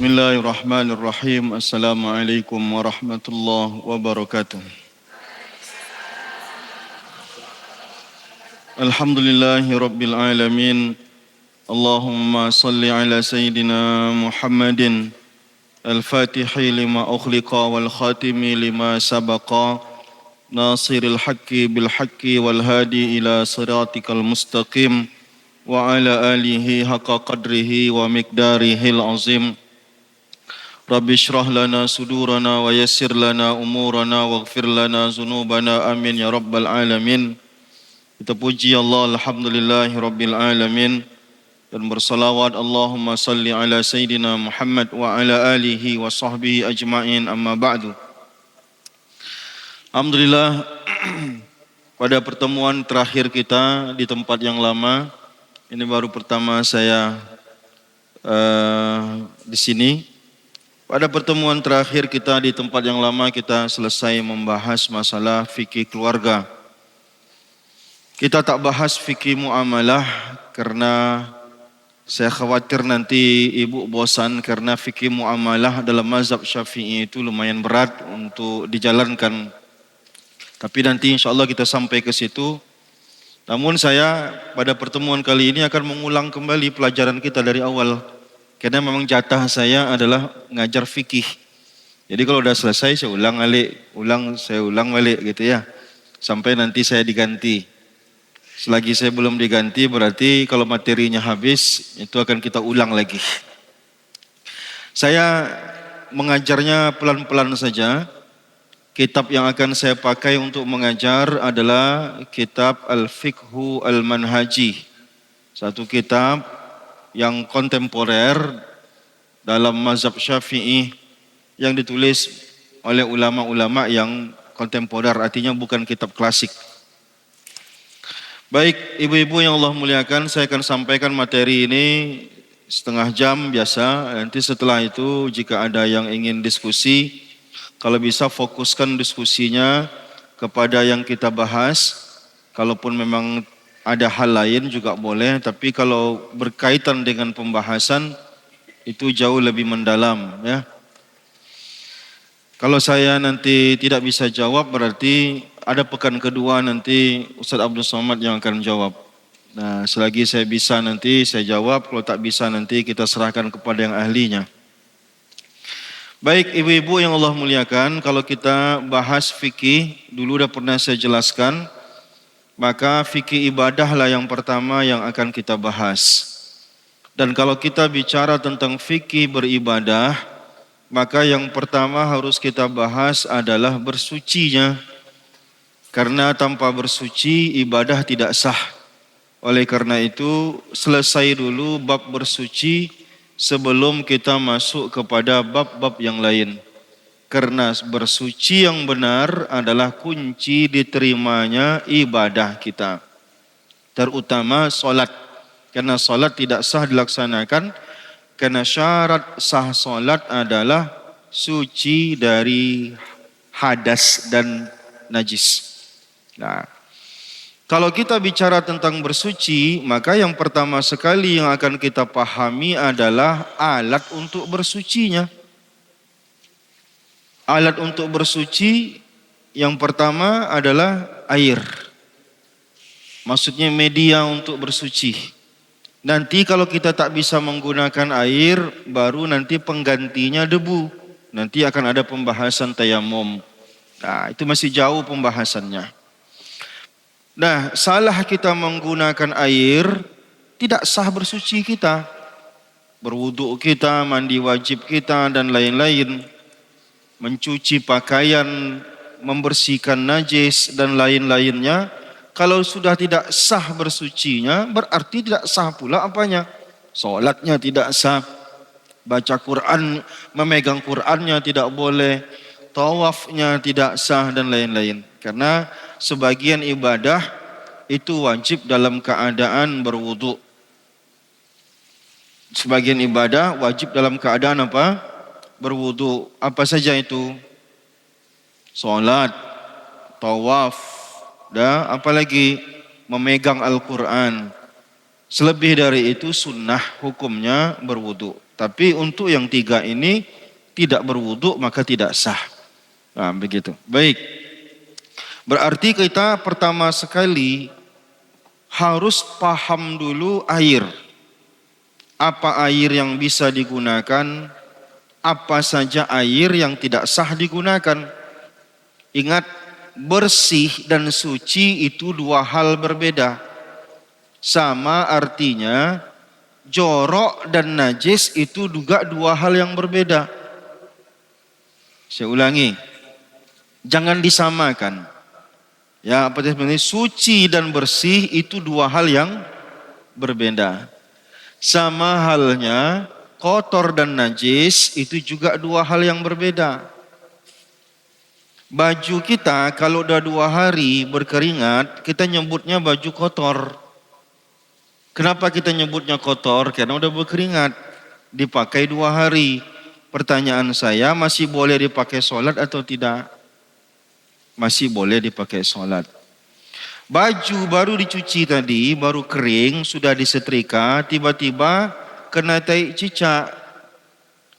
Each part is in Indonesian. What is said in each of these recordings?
Bismillahirrahmanirrahim. Assalamualaikum warahmatullahi wabarakatuh. Alhamdulillahi rabbil alamin. Allahumma salli ala sayyidina Muhammadin al-fatihi lima ukhliqa wal khatimi lima sabaqa nasiril haqqi bil haqqi wal hadi ila siratikal mustaqim wa ala alihi haqqa qadrihi wa miqdarihil azim. Rabbi syrah lana sudurana wa yassir lana umurana waghfir lana zunubana amin ya rabbal alamin. Kita puji Allah, alhamdulillahi rabbil alamin, dan bersalawat Allahumma salli ala sayyidina Muhammad wa ala alihi wa sahbihi ajma'in, amma ba'du. Alhamdulillah, pada pertemuan terakhir kita di tempat yang lama, ini baru pertama saya di sini. Pada pertemuan terakhir kita di tempat yang lama, kita selesai membahas masalah fikih keluarga. Kita tak bahas fikih muamalah karena saya khawatir nanti ibu bosan, karena fikih muamalah dalam mazhab Syafi'i itu lumayan berat untuk dijalankan. Tapi nanti insya Allah kita sampai ke situ. Namun saya pada pertemuan kali ini akan mengulang kembali pelajaran kita dari awal. Karena memang jatah saya adalah ngajar fikih. Jadi kalau sudah selesai saya ulang balik gitu ya. Sampai nanti saya diganti. Selagi saya belum diganti berarti kalau materinya habis itu akan kita ulang lagi. Saya mengajarnya pelan-pelan saja. Kitab yang akan saya pakai untuk mengajar adalah kitab Al-Fiqhu Al-Manhaji. Satu kitab yang kontemporer dalam mazhab Syafi'i yang ditulis oleh ulama-ulama yang kontemporer, artinya bukan kitab klasik. Baik, ibu-ibu yang Allah muliakan, saya akan sampaikan materi ini setengah jam biasa. Nanti setelah itu jika ada yang ingin diskusi, kalau bisa fokuskan diskusinya kepada yang kita bahas. Kalaupun memang ada hal lain juga boleh, tapi kalau berkaitan dengan pembahasan itu jauh lebih mendalam ya. Kalau saya nanti tidak bisa jawab berarti ada pekan kedua nanti Ustaz Abdul Somad yang akan jawab. Nah, selagi saya bisa nanti saya jawab, kalau tak bisa nanti kita serahkan kepada yang ahlinya. Baik ibu-ibu yang Allah muliakan, kalau kita bahas fikih, dulu udah pernah saya jelaskan, maka fikih ibadahlah yang pertama yang akan kita bahas. Dan kalau kita bicara tentang fikih beribadah, maka yang pertama harus kita bahas adalah bersucinya. Karena tanpa bersuci ibadah tidak sah. Oleh karena itu selesai dulu bab bersuci sebelum kita masuk kepada bab-bab yang lain. Karena bersuci yang benar adalah kunci diterimanya ibadah kita. Terutama solat. Karena solat tidak sah dilaksanakan. Karena syarat sah solat adalah suci dari hadas dan najis. Nah, kalau kita bicara tentang bersuci, maka yang pertama sekali yang akan kita pahami adalah alat untuk bersucinya. Alat untuk bersuci yang pertama adalah air. Maksudnya media untuk bersuci. Nanti kalau kita tak bisa menggunakan air, baru nanti penggantinya debu. Nanti akan ada pembahasan tayamum. Nah, itu masih jauh pembahasannya. Nah, salah kita menggunakan air, tidak sah bersuci kita. Berwudu kita, mandi wajib kita, dan lain-lain. Mencuci pakaian, membersihkan najis dan lain-lainnya. Kalau sudah tidak sah bersucinya, berarti tidak sah pula apanya? Solatnya tidak sah. Baca Quran, memegang Qurannya tidak boleh. Tawafnya tidak sah dan lain-lain. Karena sebagian ibadah itu wajib dalam keadaan berwudu. Sebagian ibadah wajib dalam keadaan apa? Berwudu. Apa saja itu? Salat, tawaf, dan apalagi memegang Al-Quran. Selebih dari itu sunnah hukumnya berwudu. Tapi untuk yang 3 ini tidak berwudu maka tidak sah. Nah, begitu. Baik. Berarti kita pertama sekali harus paham dulu air. Apa air yang bisa digunakan, apa saja air yang tidak sah digunakan. Ingat, bersih dan suci itu 2 hal berbeda. Sama artinya jorok dan najis itu juga 2 hal yang berbeda. Saya ulangi, jangan disamakan. Ya, apa sebenarnya suci dan bersih itu 2 hal yang berbeda. Sama halnya kotor dan najis itu juga 2 hal yang berbeda. Baju kita kalau udah 2 hari berkeringat, kita nyebutnya baju kotor. Kenapa kita nyebutnya kotor? Karena udah berkeringat, dipakai 2 hari. Pertanyaan saya, masih boleh dipakai sholat atau tidak? Masih boleh dipakai sholat. Baju baru dicuci tadi, baru kering, sudah disetrika, tiba-tiba kena tai cicak.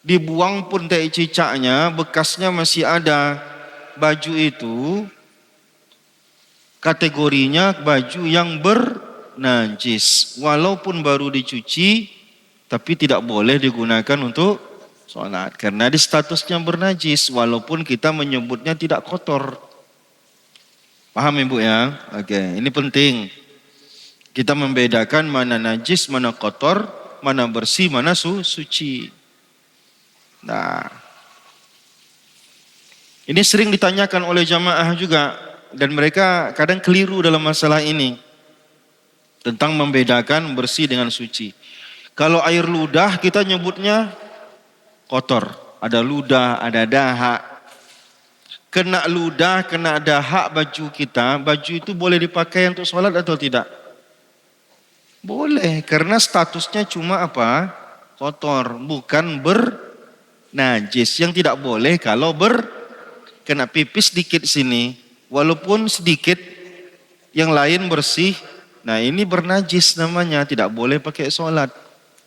Dibuang pun tai cicaknya, bekasnya masih ada. Baju itu kategorinya baju yang bernajis. Walaupun baru dicuci, tapi tidak boleh digunakan untuk sholat. Karena di statusnya bernajis, walaupun kita menyebutnya tidak kotor. Paham Ibu ya? Oke, ini penting. Kita membedakan mana najis, mana kotor, mana bersih, mana suci. Nah, ini sering ditanyakan oleh jamaah juga. Dan mereka kadang keliru dalam masalah ini. Tentang membedakan bersih dengan suci. Kalau air ludah kita nyebutnya kotor. Ada ludah, ada dahak. Kena ludah, kena dahak baju kita, baju itu boleh dipakai untuk sholat atau tidak? Boleh, karena statusnya cuma apa? Kotor, bukan bernajis. Yang tidak boleh kalau kena pipis sedikit sini, walaupun sedikit, yang lain bersih. Nah ini bernajis namanya, tidak boleh pakai sholat.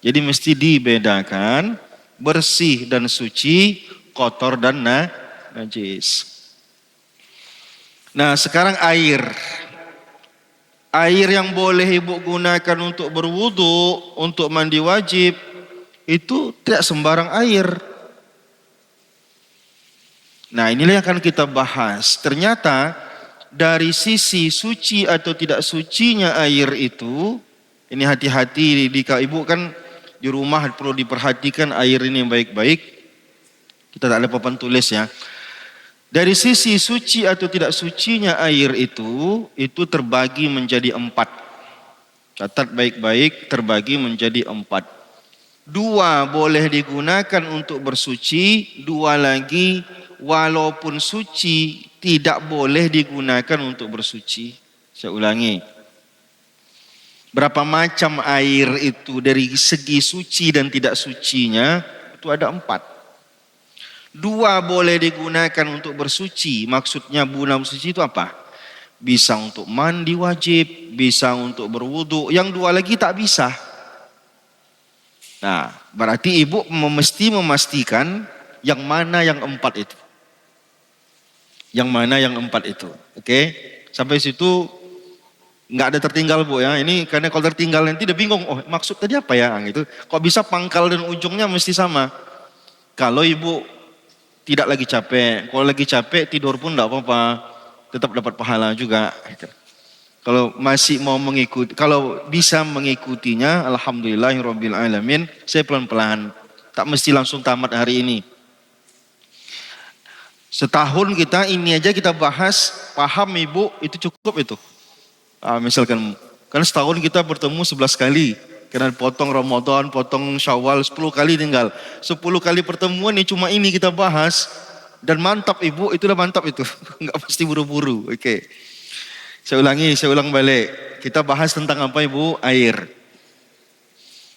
Jadi mesti dibedakan bersih dan suci, kotor dan najis. Nah sekarang air. Air yang boleh ibu gunakan untuk berwudu, untuk mandi wajib, itu tidak sembarang air. Nah inilah yang akan kita bahas. Ternyata dari sisi suci atau tidak sucinya air itu, ini hati-hati di ibu kan di rumah perlu diperhatikan air ini baik-baik. Kita tak ada papan tulis ya. Dari sisi suci atau tidak sucinya air itu terbagi menjadi 4. Catat baik-baik, terbagi menjadi 4. 2 boleh digunakan untuk bersuci, 2 lagi walaupun suci tidak boleh digunakan untuk bersuci. Saya ulangi. Berapa macam air itu dari segi suci dan tidak sucinya itu ada 4. 2 boleh digunakan untuk bersuci. Maksudnya guna bersuci itu apa? Bisa untuk mandi wajib, bisa untuk berwudu. Yang 2 lagi tak bisa. Nah, berarti ibu mesti memastikan yang mana yang 4 itu. Yang mana yang 4 itu. Oke? Sampai situ nggak ada tertinggal Bu ya. Ini karena kalau tertinggal nanti dia bingung. Oh maksud tadi apa ya? Gitu. Kok bisa pangkal dan ujungnya mesti sama. Kalau ibu tidak lagi capek. Kalau lagi capek tidur pun tidak apa-apa. Tetap dapat pahala juga. Kalau masih mau mengikuti, kalau bisa mengikutinya, alhamdulillahirabbil alamin, saya pelan-pelan. Tak mesti langsung tamat hari ini. Setahun kita ini aja kita bahas, paham ibu, itu cukup itu. Misalkan, kan setahun kita bertemu 11 kali. Karena potong Ramadan, potong Syawal, 10 kali tinggal. 10 kali pertemuan ini cuma ini kita bahas. Dan mantap ibu, itulah mantap itu. Enggak pasti buru-buru. Oke. Saya ulang balik. Kita bahas tentang apa ibu? Air.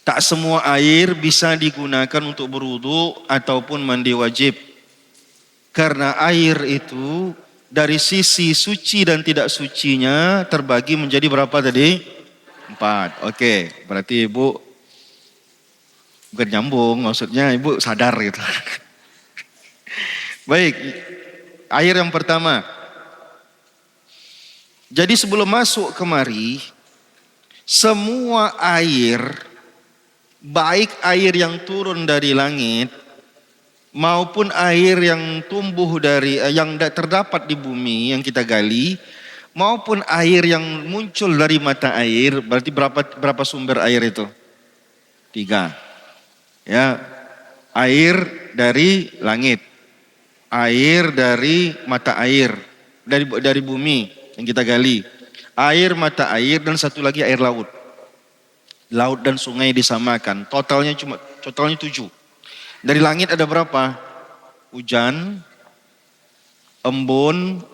Tak semua air bisa digunakan untuk berwudu ataupun mandi wajib. Karena air itu dari sisi suci dan tidak sucinya terbagi menjadi berapa tadi? 4. Oke, berarti ibu Bukan nyambung, maksudnya ibu sadar gitu. Baik, air yang pertama. Jadi sebelum masuk kemari, semua air, baik air yang turun dari langit, maupun air yang tumbuh dari, yang terdapat di bumi yang kita gali, maupun air yang muncul dari mata air, berarti berapa sumber air itu? 3. Ya, air dari langit, air dari mata air, dari bumi yang kita gali, air mata air, dan satu lagi air laut. Laut dan sungai disamakan, totalnya 7. Dari langit ada berapa? Hujan, embun,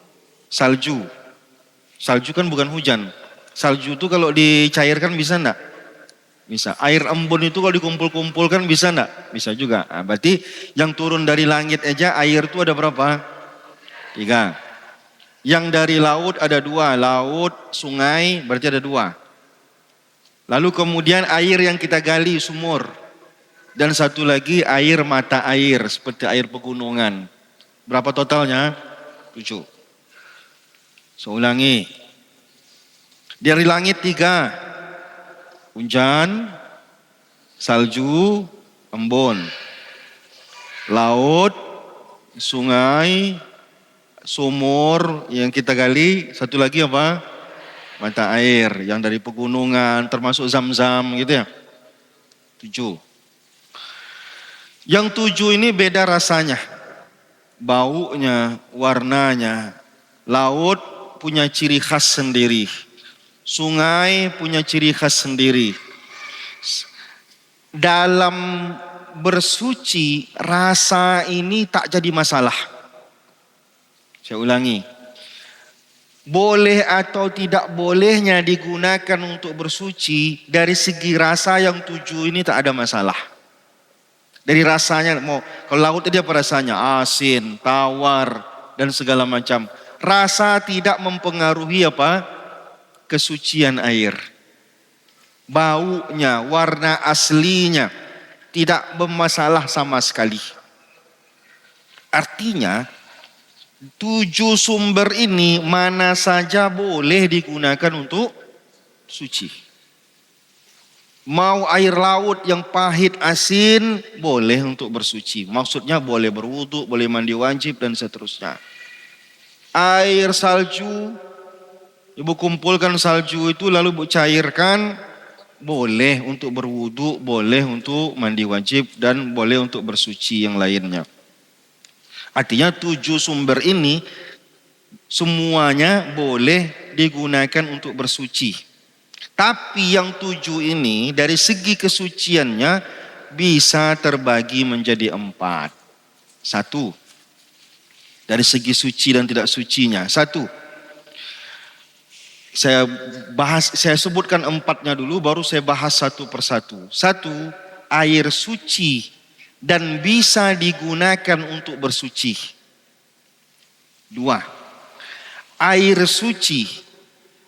salju. Salju kan bukan hujan. Salju itu kalau dicairkan bisa enggak? Bisa. Air embun itu kalau dikumpul-kumpulkan bisa enggak? Bisa juga. Nah, berarti yang turun dari langit aja air itu ada berapa? 3. Yang dari laut ada 2. Laut, sungai berarti ada 2. Lalu kemudian air yang kita gali sumur. Dan satu lagi air mata air seperti air pegunungan. Berapa totalnya? 7. Saya ulangi. Dari langit 3. Hujan, salju, embun. Laut, sungai, sumur yang kita gali. Satu lagi apa? Mata air yang dari pegunungan termasuk zam-zam gitu ya. 7. Yang 7 ini beda rasanya. Baunya, warnanya. Laut punya ciri khas sendiri. Sungai punya ciri khas sendiri. Dalam bersuci, rasa ini tak jadi masalah. Saya ulangi. Boleh atau tidak bolehnya digunakan untuk bersuci, dari segi rasa yang 7 ini tak ada masalah. Dari rasanya, kalau laut tadi apa rasanya? Asin, tawar, dan segala macam. Rasa tidak mempengaruhi apa? Kesucian air. Baunya, warna aslinya tidak bermasalah sama sekali. Artinya 7 sumber ini mana saja boleh digunakan untuk suci. Mau air laut yang pahit asin boleh untuk bersuci. Maksudnya boleh berwudu, boleh mandi wajib dan seterusnya. Air salju, ibu kumpulkan salju itu lalu ibu cairkan, boleh untuk berwudu, boleh untuk mandi wajib, dan boleh untuk bersuci yang lainnya. Artinya 7 sumber ini semuanya boleh digunakan untuk bersuci. Tapi yang 7 ini dari segi kesuciannya bisa terbagi menjadi 4. 1. Dari segi suci dan tidak sucinya. 1. Saya sebutkan 4-nya dulu, baru saya bahas satu persatu. 1. Air suci dan bisa digunakan untuk bersuci. 2. Air suci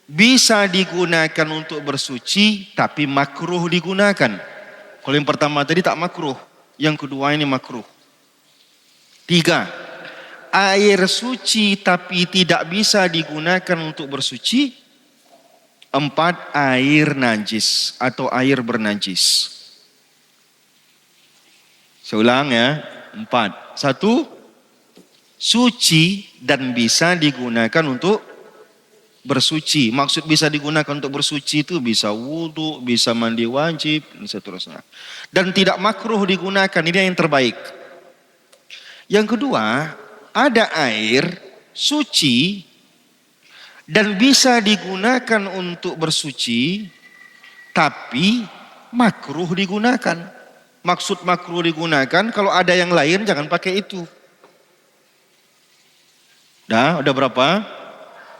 bisa digunakan untuk bersuci tapi makruh digunakan. Kalau yang pertama tadi tak makruh, yang kedua ini makruh. 3. Air suci tapi tidak bisa digunakan untuk bersuci. 4. Air najis atau air bernajis. Saya ulang ya. 4. 1. Suci dan bisa digunakan untuk bersuci. Maksud bisa digunakan untuk bersuci itu bisa wudu, bisa mandi wajib, dan seterusnya. Dan tidak makruh digunakan, ini yang terbaik. Yang kedua, ada air suci dan bisa digunakan untuk bersuci, tapi makruh digunakan. Maksud makruh digunakan, kalau ada yang lain jangan pakai itu. Udah berapa?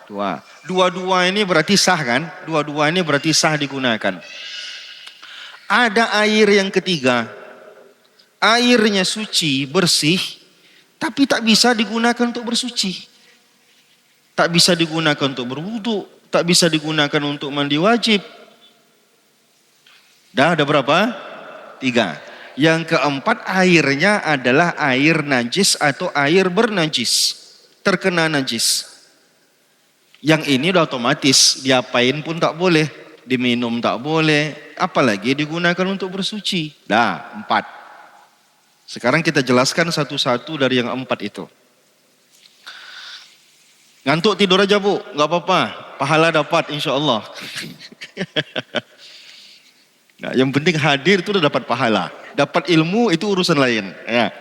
2. Dua-dua ini berarti sah kan? Dua-dua ini berarti sah digunakan. Ada air yang ketiga. Airnya suci, bersih, tapi tak bisa digunakan untuk bersuci. Tak bisa digunakan untuk berwudu, tak bisa digunakan untuk mandi wajib. Ada berapa? 3. Yang keempat, airnya adalah air najis atau air bernajis, terkena najis. Yang ini udah otomatis, diapain pun tak boleh, diminum tak boleh, apalagi digunakan untuk bersuci. Dah, 4. Sekarang kita jelaskan satu-satu dari yang 4 itu. Ngantuk tidur aja Bu, nggak apa-apa, pahala dapat insya Allah. Nah, yang penting hadir itu udah dapat pahala. Dapat ilmu itu urusan lain. Ya.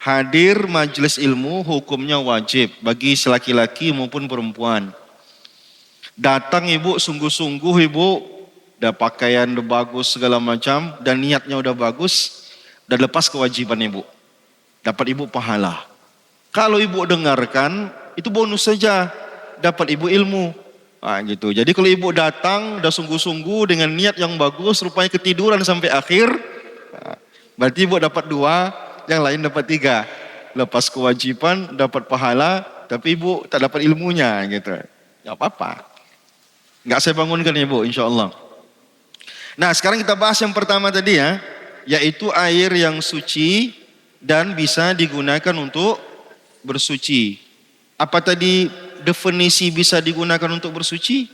Hadir majelis ilmu hukumnya wajib bagi laki-laki maupun perempuan. Datang ibu sungguh-sungguh ibu, udah pakaian udah bagus segala macam dan niatnya udah bagus, udah lepas kewajiban ibu. Dapat ibu pahala. Kalau ibu dengarkan itu bonus saja, dapat ibu ilmu. Nah, gitu. Jadi kalau ibu datang udah sungguh-sungguh dengan niat yang bagus, rupanya ketiduran sampai akhir, nah, berarti ibu dapat 2, yang lain dapat 3. Lepas kewajiban, dapat pahala, tapi ibu tak dapat ilmunya gitu. Gak apa-apa. Gak saya bangunkan ibu insya Allah. Nah sekarang kita bahas yang pertama tadi ya, yaitu air yang suci dan bisa digunakan untuk bersuci. Apa tadi definisi bisa digunakan untuk bersuci?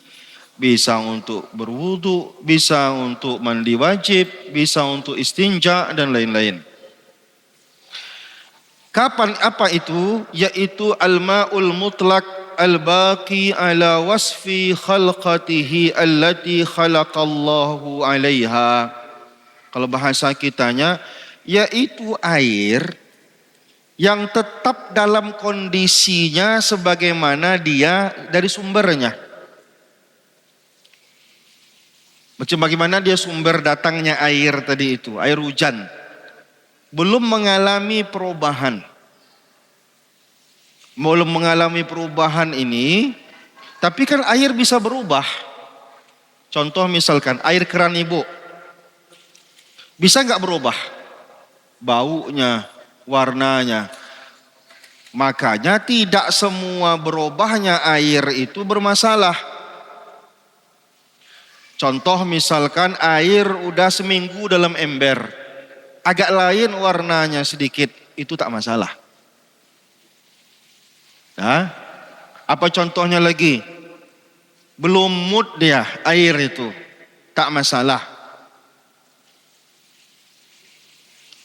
Bisa untuk berwudu, bisa untuk mandi wajib, bisa untuk istinja dan lain-lain. Kapan apa itu? Yaitu al-ma'ul mutlaq al-baqi ala wasfi khalqatihi allati khalaqallahu alaiha. Kalau bahasa kitanya, yaitu air yang tetap dalam kondisinya sebagaimana dia dari sumbernya. Macam bagaimana dia sumber datangnya air tadi itu, air hujan. Belum mengalami perubahan. Belum mengalami perubahan ini, tapi kan air bisa berubah. Contoh misalkan air keran ibu, bisa nggak berubah? Baunya, warnanya. Makanya tidak semua berubahnya air itu bermasalah. Contoh misalkan air udah seminggu dalam ember, agak lain warnanya sedikit, itu tak masalah. Nah, apa contohnya lagi? Belum mood dia air itu, tak masalah.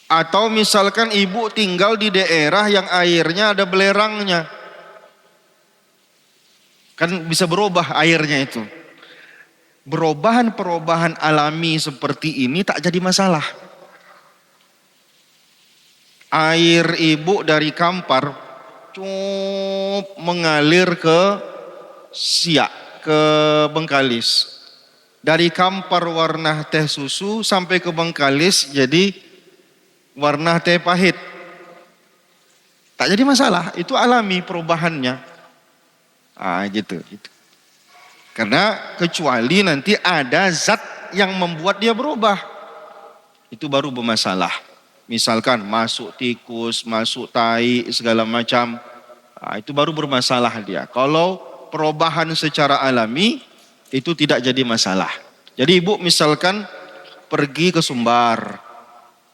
Atau misalkan ibu tinggal di daerah yang airnya ada belerangnya, kan bisa berubah airnya itu. Perubahan alami seperti ini tak jadi masalah. Air ibu dari Kampar mengalir ke Siak, ke Bengkalis. Dari Kampar warna teh susu sampai ke Bengkalis jadi warna teh pahit. Tak jadi masalah, itu alami perubahannya. Gitu. Karena kecuali nanti ada zat yang membuat dia berubah, itu baru bermasalah. Misalkan masuk tikus, masuk tai, segala macam, itu baru bermasalah dia. Kalau perubahan secara alami, itu tidak jadi masalah. Jadi ibu misalkan pergi ke Sumbar,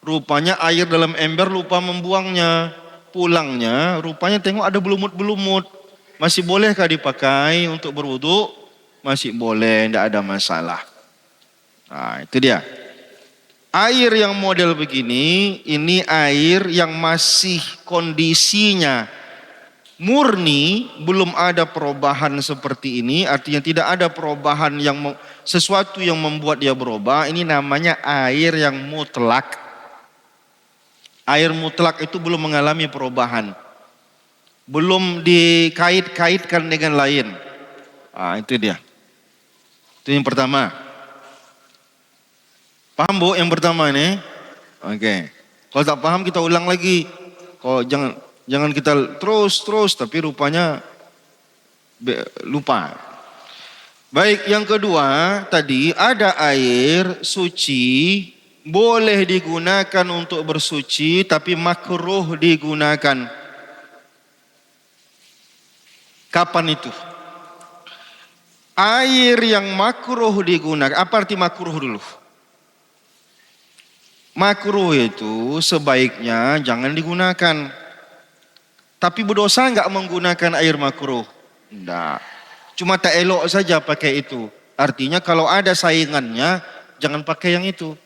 rupanya air dalam ember lupa membuangnya, pulangnya rupanya tengok ada belumut-belumut. Masih bolehkah dipakai untuk berwudu? Masih boleh, tidak ada masalah. Itu dia. Air yang model begini, ini air yang masih kondisinya murni, belum ada perubahan seperti ini, artinya tidak ada perubahan yang sesuatu yang membuat dia berubah. Ini namanya air yang mutlak. Air mutlak itu belum mengalami perubahan, belum dikait-kaitkan dengan lain. Itu dia. Itu yang pertama. Paham Bu yang pertama ini? Oke. Kalau tak paham kita ulang lagi. Kalau jangan kita terus tapi rupanya lupa. Baik, yang kedua tadi ada air suci boleh digunakan untuk bersuci tapi makruh digunakan. Kapan itu? Air yang makruh digunakan. Apa arti makruh dulu? Makruh itu sebaiknya jangan digunakan. Tapi berdosa enggak menggunakan air makruh? Enggak. Cuma tak elok saja pakai itu. Artinya kalau ada saingannya, jangan pakai yang itu.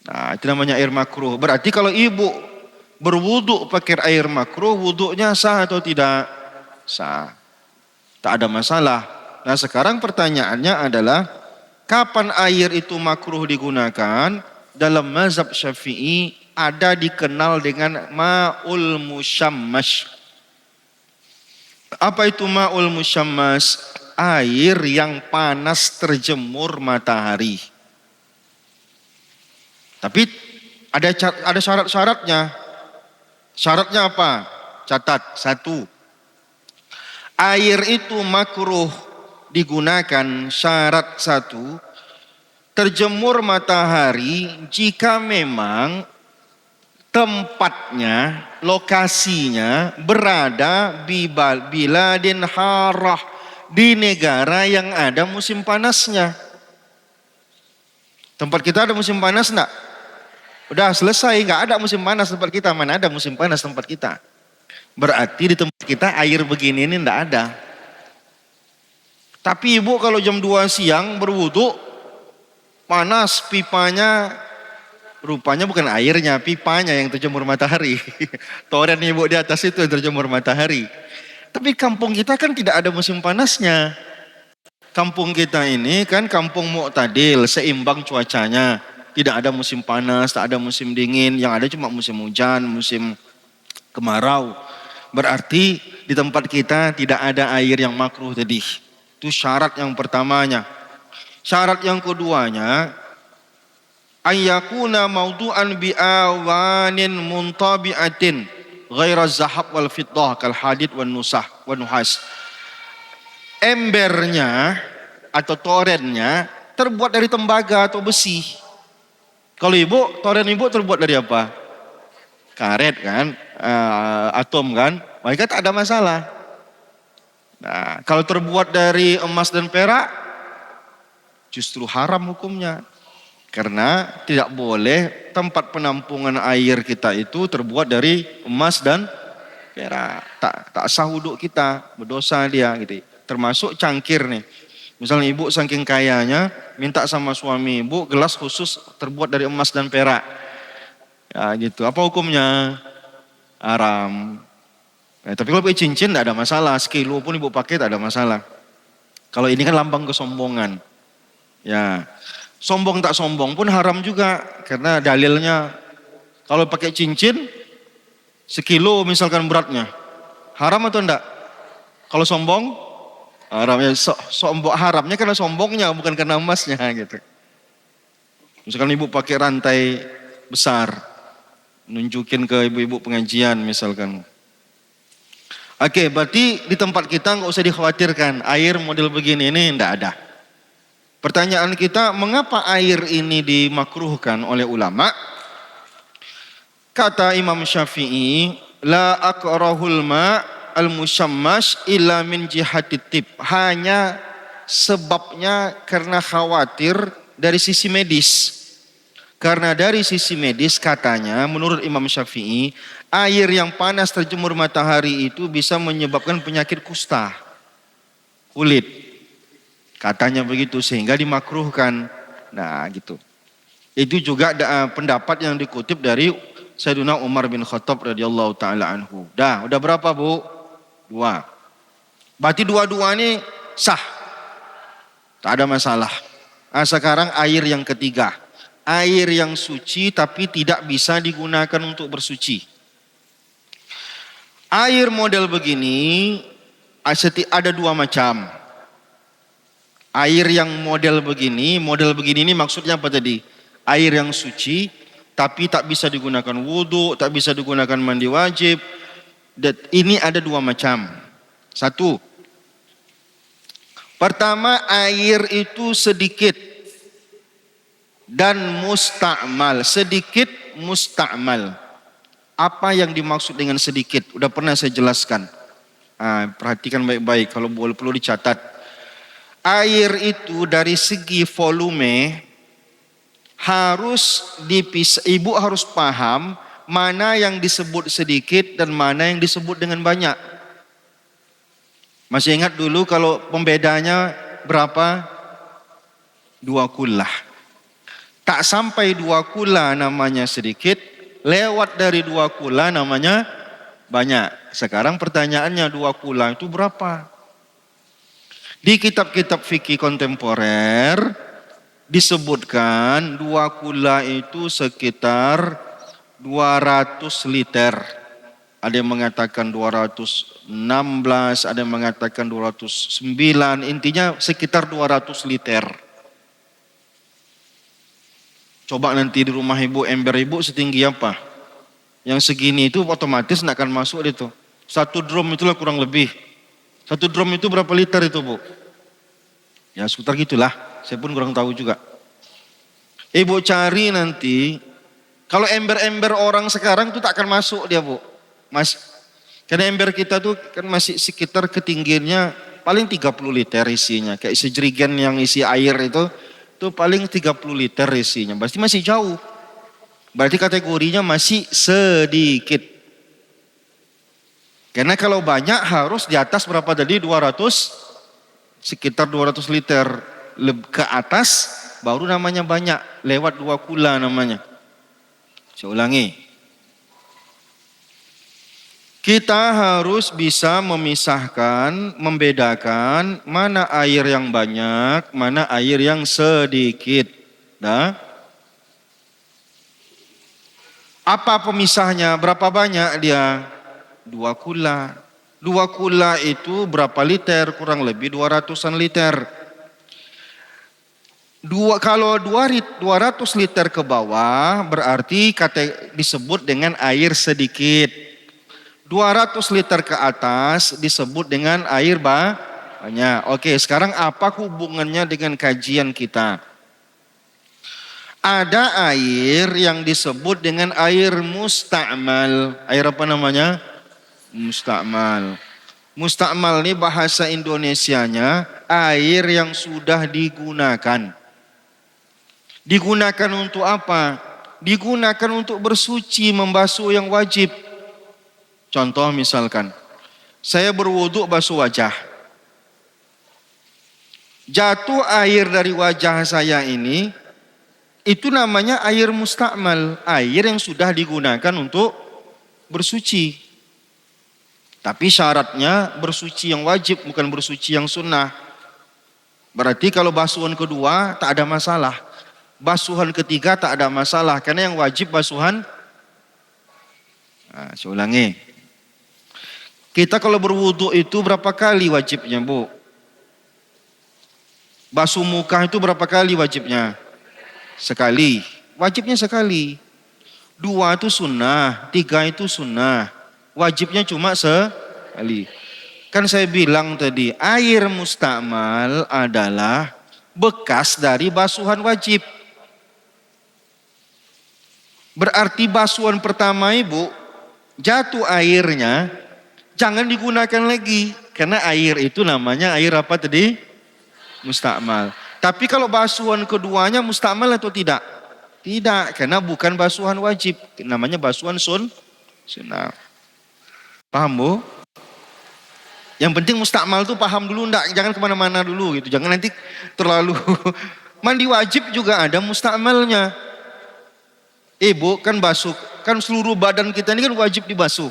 Nah, itu namanya air makruh. Berarti kalau ibu berwuduk pakai air makruh, wuduknya sah atau tidak? Sah. Tak ada masalah. Nah, sekarang pertanyaannya adalah, kapan air itu makruh digunakan? Dalam mazhab Syafi'i ada dikenal dengan ma'ul musyammas. Apa itu ma'ul musyammas? Air yang panas terjemur matahari. Tapi ada syarat-syaratnya. Syaratnya apa? Catat, 1. Air itu makruh digunakan, syarat 1. Terjemur matahari jika memang tempatnya, lokasinya berada di biladin harah, di negara yang ada musim panasnya. Tempat kita ada musim panas enggak? Udah selesai, enggak ada musim panas tempat kita. Mana ada musim panas tempat kita? Berarti di tempat kita air begini ini enggak ada. Tapi ibu kalau jam 2 siang berwudu, panas pipanya, rupanya bukan airnya, pipanya yang terjemur matahari. Toren ibu di atas itu yang terjemur matahari. Tapi kampung kita kan tidak ada musim panasnya. Kampung kita ini kan kampung mu'tadil, seimbang cuacanya. Tidak ada musim panas, tak ada musim dingin. Yang ada cuma musim hujan, musim kemarau. Berarti di tempat kita tidak ada air yang makruh tadi. Itu syarat yang pertamanya. Syarat yang keduanya, ayyakuna mawdu'an bi'awanin muntabi'atin ghaira zahab wal fiddah kal hadid wan nusah wan nuhas. Embernya atau torennya terbuat dari tembaga atau besi. Kalau ibu, toren ibu terbuat dari apa? Karet kan, atom kan, maka tak ada masalah. Nah, kalau terbuat dari emas dan perak, justru haram hukumnya. Karena tidak boleh tempat penampungan air kita itu terbuat dari emas dan perak. Tak sah wuduk kita, berdosa dia gitu. Termasuk cangkir nih. Misalnya ibu saking kayanya minta sama suami ibu gelas khusus terbuat dari emas dan perak. Ya gitu. Apa hukumnya? Haram. Tapi kalau pakai cincin tidak ada masalah. Sekilo pun ibu pakai tidak ada masalah. Kalau ini kan lambang kesombongan. Ya. Sombong tak sombong pun haram juga. Karena dalilnya kalau pakai cincin sekilo misalkan beratnya. Haram atau enggak? Kalau sombong? Haramnya sombong, haramnya karena sombongnya bukan karena emasnya gitu. Misalkan ibu pakai rantai besar, nunjukin ke ibu-ibu pengajian misalkan. Oke, berarti di tempat kita nggak usah dikhawatirkan air model begini ini enggak ada. Pertanyaan kita, mengapa air ini dimakruhkan oleh ulama? Kata Imam Syafi'i, la akrahul ma' al-musyammas illa min jihatit tib. Hanya sebabnya karena khawatir dari sisi medis. Karena dari sisi medis katanya menurut Imam Syafi'i, air yang panas terjemur matahari itu bisa menyebabkan penyakit kusta kulit. Katanya begitu sehingga dimakruhkan. Nah gitu. Itu juga pendapat yang dikutip dari Sayyidina Umar bin Khattab radhiyallahu taala anhu. Udah berapa Bu? 2. Berarti dua-dua ini sah. Tak ada masalah. Nah, sekarang air yang ketiga. Air yang suci tapi tidak bisa digunakan untuk bersuci. Air model begini ada 2 macam. Air yang model begini ini maksudnya apa tadi? Air yang suci tapi tak bisa digunakan wudu, tak bisa digunakan mandi wajib. Ini ada 2 macam. 1. Pertama, air itu sedikit dan musta'mal. Sedikit musta'mal. Apa yang dimaksud dengan sedikit? Udah pernah saya jelaskan. Perhatikan baik-baik kalau perlu dicatat. Air itu dari segi volume harus dipisah, ibu harus paham mana yang disebut sedikit dan mana yang disebut dengan banyak. Masih ingat dulu kalau pembedanya berapa? 2 kullah. Tak sampai 2 kullah namanya sedikit, lewat dari 2 kullah namanya banyak. Sekarang pertanyaannya 2 kullah itu berapa? Di kitab-kitab fikih kontemporer disebutkan 2 kullah itu sekitar 200 liter. Ada yang mengatakan 216, ada yang mengatakan 209, intinya sekitar 200 liter. Coba nanti di rumah ibu, ember ibu setinggi apa? Yang segini itu otomatis tidak akan masuk itu. 1 drum itulah kurang lebih. 1 drum itu berapa liter itu bu? Ya sekitar gitulah, saya pun kurang tahu juga. Ibu cari nanti, kalau ember-ember orang sekarang itu tak akan masuk dia bu. Karena ember kita tuh kan masih sekitar ketinggiannya paling 30 liter isinya. Kayak sejerigen yang isi air itu paling 30 liter isinya. Berarti masih jauh. Berarti kategorinya masih sedikit. Karena kalau banyak harus di atas berapa tadi? 200, sekitar 200 liter ke atas baru namanya banyak. Lewat 2 kula namanya. Saya ulangi. Kita harus bisa memisahkan, membedakan mana air yang banyak, mana air yang sedikit. Nah, apa pemisahnya? Berapa banyak dia? 2 kula. 2 kula itu berapa liter? Kurang lebih 200-an liter. Kalau 200 liter ke bawah berarti disebut dengan air sedikit. 200 liter ke atas disebut dengan air banyak. Oke, sekarang apa hubungannya dengan kajian kita? Ada air yang disebut dengan air musta'mal. Air apa namanya? Musta'mal. Musta'mal ini bahasa Indonesianya air yang sudah digunakan. Digunakan untuk apa? Digunakan untuk bersuci, membasuh yang wajib. Contoh misalkan, saya berwudu basuh wajah. Jatuh air dari wajah saya ini, itu namanya air musta'mal. Air yang sudah digunakan untuk bersuci. Tapi syaratnya bersuci yang wajib, bukan bersuci yang sunnah. Berarti kalau basuhan kedua tak ada masalah. Basuhan ketiga tak ada masalah. Karena yang wajib basuhan. Nah, saya ulangi. Kita kalau berwudu itu berapa kali wajibnya bu? Basuh muka itu berapa kali wajibnya? Sekali. Wajibnya sekali. 2 itu sunnah, 3 itu sunnah. Wajibnya cuma sekali. Kan saya bilang tadi, air musta'mal adalah bekas dari basuhan wajib. Berarti basuhan pertama ibu, jatuh airnya, jangan digunakan lagi. Karena air itu namanya air apa tadi? Musta'mal. Tapi kalau basuhan keduanya musta'mal atau tidak? Tidak, karena bukan basuhan wajib. Namanya basuhan sunnah. Paham bu? Yang penting musta'mal itu paham dulu enggak? Jangan kemana-mana dulu gitu. Jangan nanti terlalu. Mandi wajib juga ada musta'malnya. Ibu kan basuh. Kan seluruh badan kita ini kan wajib dibasuh.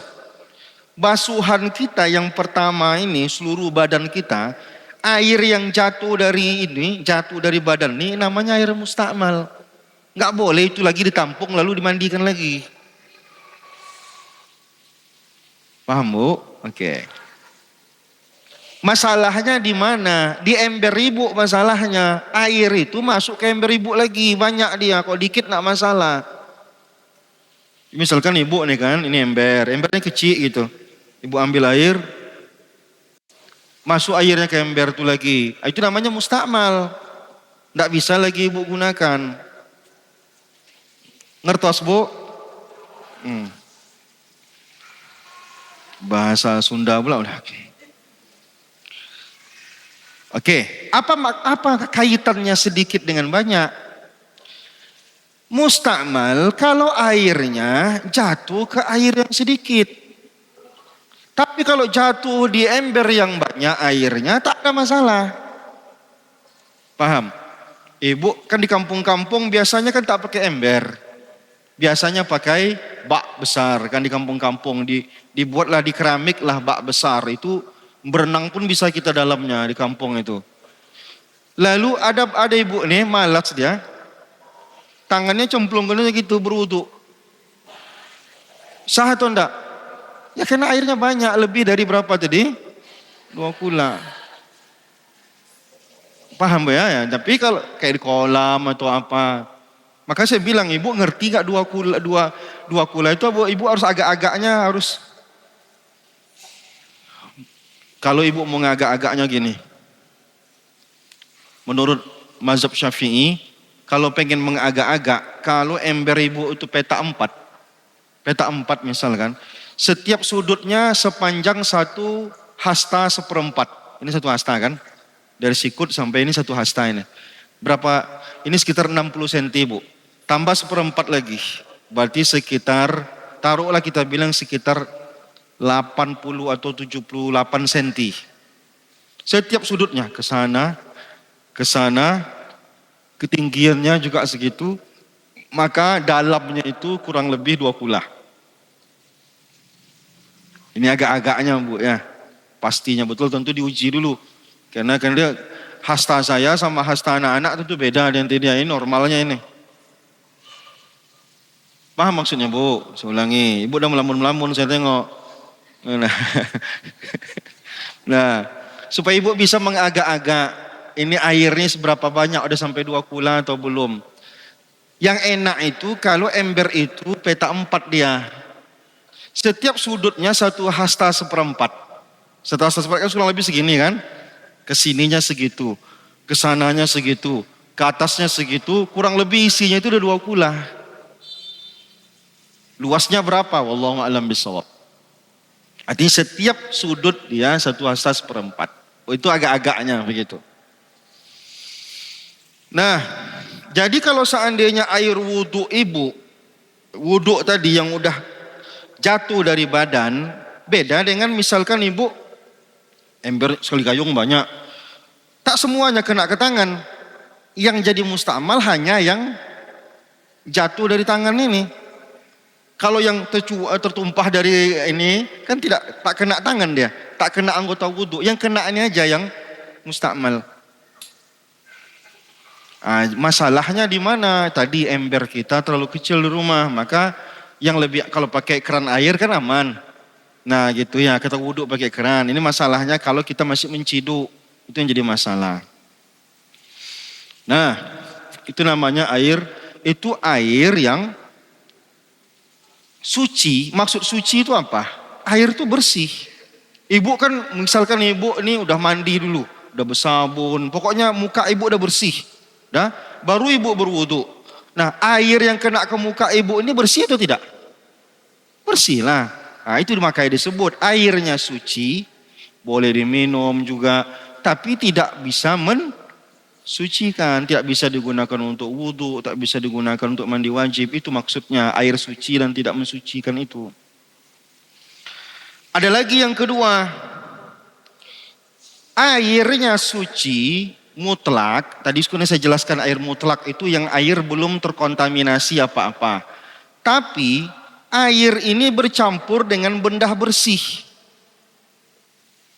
Basuhan kita yang pertama ini seluruh badan kita, air yang jatuh dari badan ini namanya air musta'mal. Enggak boleh itu lagi ditampung lalu dimandikan lagi. Paham bu? Oke. Masalahnya di mana? Di ember ibu masalahnya. Air itu masuk ke ember ibu lagi, banyak dia. Kalau dikit enggak masalah. Misalkan ibu nih kan, ini embernya kecil gitu. Ibu ambil air, masuk airnya ke ember itu lagi. Itu namanya musta'mal. Tidak bisa lagi ibu gunakan. Ngertos bu? Bahasa Sunda pula udah. Oke. Apa kaitannya sedikit dengan banyak? Mustakmal kalau airnya jatuh ke air yang sedikit. Tapi kalau jatuh di ember yang banyak airnya tak ada masalah. Paham? Ibu kan di kampung-kampung biasanya kan tak pakai ember. Biasanya pakai bak besar kan di kampung-kampung. Dibuatlah di keramik lah bak besar. Itu berenang pun bisa kita dalamnya di kampung itu. Lalu ada ibu nih malas dia. Tangannya cemplung gitu berwudu. Sah atau enggak? Ya karena airnya banyak, lebih dari berapa tadi? 2 kula. Paham ya? Tapi kalau kayak di kolam atau apa. Maka saya bilang, ibu ngerti gak 2 kula, dua kula itu ibu harus agak-agaknya harus. Kalau ibu mau ngagak-agaknya gini. Menurut mazhab Syafi'i, kalau pengen mengagak-agak, kalau ember ibu itu peta 4 misalkan, setiap sudutnya sepanjang 1 hasta seperempat. Ini 1 hasta kan? Dari sikut sampai ini 1 hasta ini. Berapa? Ini sekitar 60 cm bu. Tambah seperempat lagi. Berarti sekitar, taruhlah kita bilang sekitar 80 atau 78 cm. Setiap sudutnya ke sana, ketinggiannya juga segitu. Maka dalamnya itu kurang lebih 2 kula. Ini agak-agaknya bu ya. Pastinya betul tentu diuji dulu. Karena kan dia hasta saya sama hasta anak-anak tentu beda dengan dia ini normalnya ini. Paham maksudnya bu? Saya ulangi. Ibu udah melamun-melamun saya tengok. Nah, supaya ibu bisa mengagak-agak ini airnya seberapa banyak, udah sampai 2 kula atau belum. Yang enak itu kalau ember itu peta 4 dia. Setiap sudutnya 1 hasta seperempat. 1 hasta seperempat kan kurang lebih segini kan? Kesininya segitu, kesananya segitu, ke atasnya segitu, kurang lebih isinya itu udah 2 kula. Luasnya berapa? Wallahu a'lam bishawab. Artinya setiap sudut dia 1 hasta seperempat. Itu agak-agaknya begitu. Nah, jadi kalau seandainya air wudhu ibu, wudhu tadi yang udah jatuh dari badan, beda dengan misalkan ibu ember sekali gayung banyak. Tak semuanya kena ke tangan. Yang jadi mustakmal hanya yang jatuh dari tangan ini. Kalau yang tertumpah dari ini kan tak kena tangan dia, tak kena anggota wudhu. Yang kena ini aja yang mustakmal. Masalahnya di mana? Tadi ember kita terlalu kecil di rumah, maka yang lebih kalau pakai keran air kan aman. Nah gitu ya, kita wudhu pakai keran. Ini masalahnya kalau kita masih menciduk, itu yang jadi masalah. Nah, itu namanya air, itu air yang suci. Maksud suci itu apa? Air itu bersih. Ibu kan misalkan ibu ini udah mandi dulu, udah bersabun, pokoknya muka ibu udah bersih. Dah, baru ibu berwudhu. Nah, air yang kena ke muka ibu ini bersih atau tidak? Bersih lah. Nah, itu makanya disebut airnya suci, boleh diminum juga, tapi tidak bisa mensucikan, tidak bisa digunakan untuk wudhu, tak bisa digunakan untuk mandi wajib. Itu maksudnya air suci dan tidak mensucikan itu. Ada lagi yang kedua, airnya suci mutlak. Tadi sudah saya jelaskan air mutlak itu yang air belum terkontaminasi apa-apa. Tapi air ini bercampur dengan benda bersih.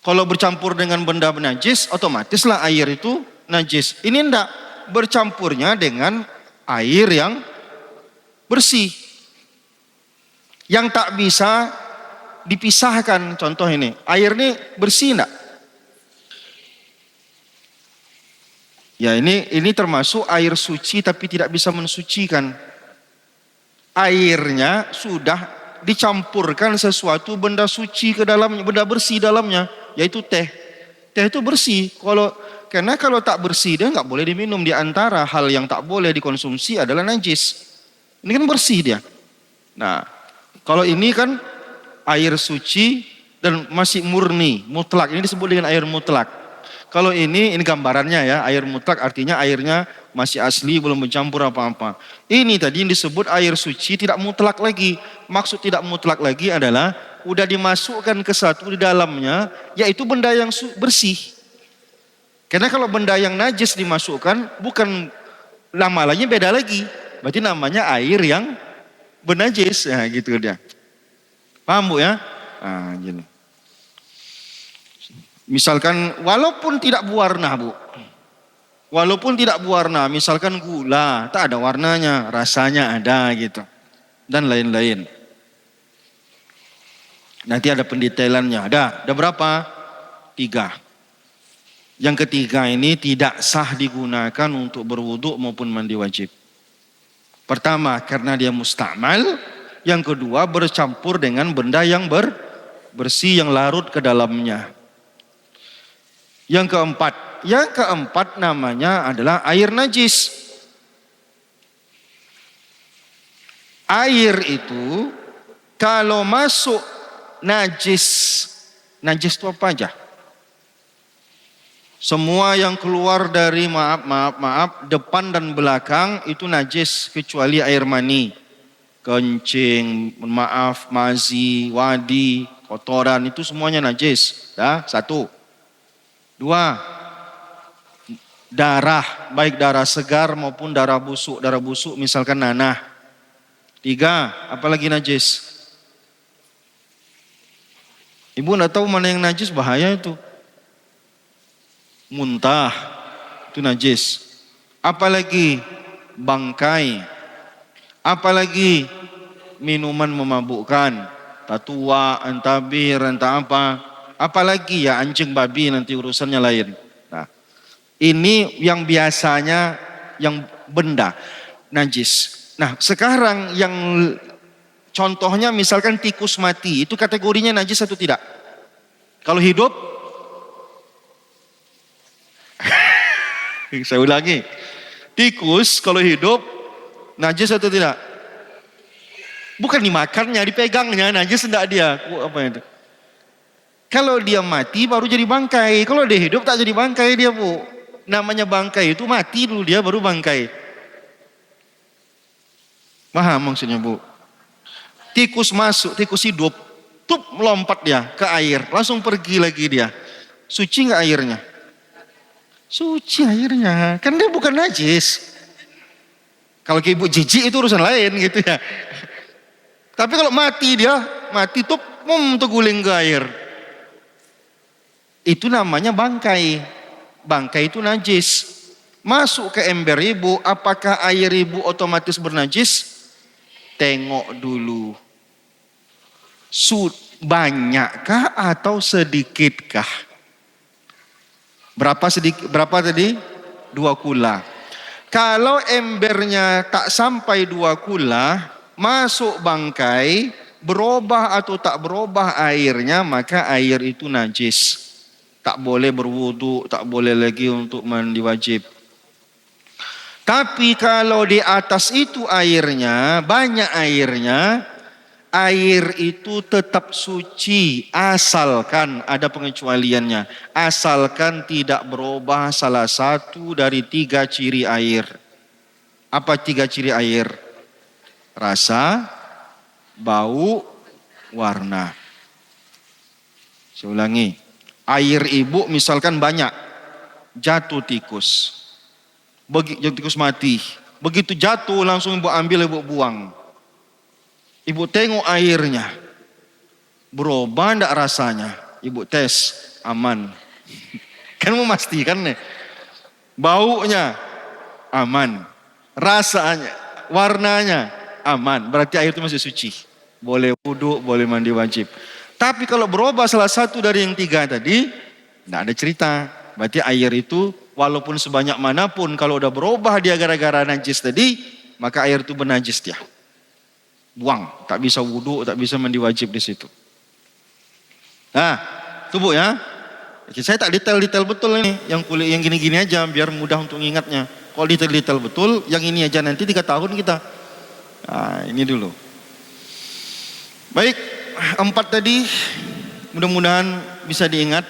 Kalau bercampur dengan benda najis, otomatislah air itu najis. Ini enggak, bercampurnya dengan air yang bersih. Yang tak bisa dipisahkan. Contoh ini, air ini bersih enggak? Ya ini termasuk air suci tapi tidak bisa mensucikan. Airnya sudah dicampurkan sesuatu benda suci ke dalamnya, benda bersih dalamnya, yaitu teh. Teh itu bersih. Karena kalau tak bersih dia nggak boleh diminum. Di antara hal yang tak boleh dikonsumsi adalah najis. Ini kan bersih dia. Nah, kalau ini kan air suci dan masih murni, mutlak. Ini disebut dengan air mutlak. Kalau ini gambarannya ya, air mutlak artinya airnya masih asli, belum mencampur apa-apa. Ini tadi yang disebut air suci tidak mutlak lagi. Maksud tidak mutlak lagi adalah udah dimasukkan ke satu di dalamnya, yaitu benda yang bersih. Karena kalau benda yang najis dimasukkan, bukan namanya beda lagi. Berarti namanya air yang bernajis. Nah, gitu dia. Paham Bu ya? Nah, gini. Misalkan walaupun tidak berwarna Bu. Walaupun tidak berwarna, misalkan gula, tak ada warnanya, rasanya ada gitu. Dan lain-lain. Nanti ada pendetailannya. Ada berapa? 3. Yang ketiga ini tidak sah digunakan untuk berwudu maupun mandi wajib. Pertama, karena dia mustakmal. Yang kedua, bercampur dengan benda yang bersih yang larut ke dalamnya. Yang keempat namanya adalah air najis. Air itu kalau masuk najis itu apa aja? Semua yang keluar dari maaf depan dan belakang itu najis kecuali air mani, kencing, mazi, wadi, kotoran itu semuanya najis. Dah, 1. 2, darah, baik darah segar maupun darah busuk. Darah busuk misalkan nanah. 3, apalagi najis? Ibu enggak tahu mana yang najis, bahaya itu. Muntah, itu najis. Apalagi bangkai. Apalagi minuman memabukkan. Tatua, entah bir, entah apa. Apalagi ya anjing babi, nanti urusannya lain. Nah, ini yang biasanya yang benda najis. Nah, sekarang yang contohnya misalkan tikus mati, itu kategorinya najis atau tidak? Kalau hidup? Saya ulangi. Tikus kalau hidup najis atau tidak? Bukan dimakannya, dipegangnya, najis enggak dia? Apa itu? Kalau dia mati baru jadi bangkai. Kalau dia hidup tak jadi bangkai dia, Bu. Namanya bangkai itu mati dulu dia baru bangkai. Paham maksudnya, Bu? Tikus masuk, tikus hidup, tup melompat dia ke air, langsung pergi lagi dia. Suci enggak airnya? Suci airnya, kan dia bukan najis. Kalau ke ibu jijik itu urusan lain gitu ya. Tapi kalau mati dia, mati tuh guling ke air. Itu namanya bangkai. Bangkai itu najis. Masuk ke ember ibu, apakah air ibu otomatis bernajis? Tengok dulu. Banyakkah atau sedikitkah? Berapa tadi? 2 kula. Kalau embernya tak sampai 2 kula, masuk bangkai, berubah atau tak berubah airnya, maka air itu najis. Tak boleh berwudu, tak boleh lagi untuk mandi wajib. Tapi kalau di atas itu airnya, banyak airnya, air itu tetap suci asalkan ada pengecualiannya. Asalkan tidak berubah salah satu dari 3 ciri air. Apa 3 ciri air? Rasa, bau, warna. Saya ulangi. Air ibu misalkan banyak. Jatuh tikus. Tikus mati. Begitu jatuh langsung ibu ambil, ibu buang. Ibu tengok airnya, berubah enggak rasanya? Ibu tes, aman. Kan memastikan nih. Baunya aman, rasanya, warnanya aman. Berarti air itu masih suci. Boleh wudu, boleh mandi wajib. Tapi kalau berubah salah satu dari yang 3 tadi, enggak ada cerita. Berarti air itu walaupun sebanyak manapun, kalau udah berubah dia gara-gara najis tadi, maka air itu bernajis dia. Buang, tak bisa wudu, tak bisa mandi wajib di situ. Nah, itu Bu ya. Saya tak detail-detail betul ini, yang kulit yang gini-gini aja biar mudah untuk ingatnya. Kalau detail-detail betul, yang ini aja nanti 3 tahun kita. Nah, ini dulu. Baik, 4 tadi mudah-mudahan bisa diingat.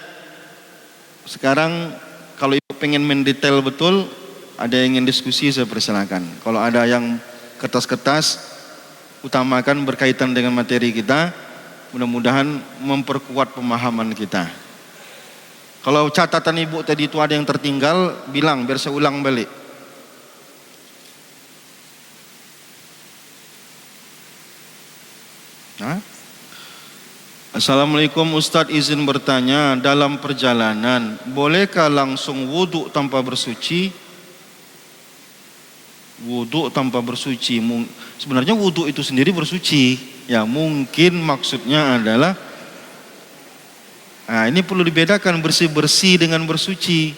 Sekarang kalau ibu pengen mendetail betul, Ada yang ingin diskusi, saya persilakan. Kalau ada yang kertas-kertas, utamakan berkaitan dengan materi kita, mudah-mudahan memperkuat pemahaman kita. Kalau catatan ibu tadi itu ada yang tertinggal, bilang biar saya ulang balik. Assalamualaikum Ustadz, izin bertanya, dalam perjalanan bolehkah langsung wudhu tanpa bersuci? Wudhu tanpa bersuci, sebenarnya wudhu itu sendiri bersuci. Ya mungkin maksudnya adalah, nah ini perlu dibedakan bersih-bersih dengan bersuci.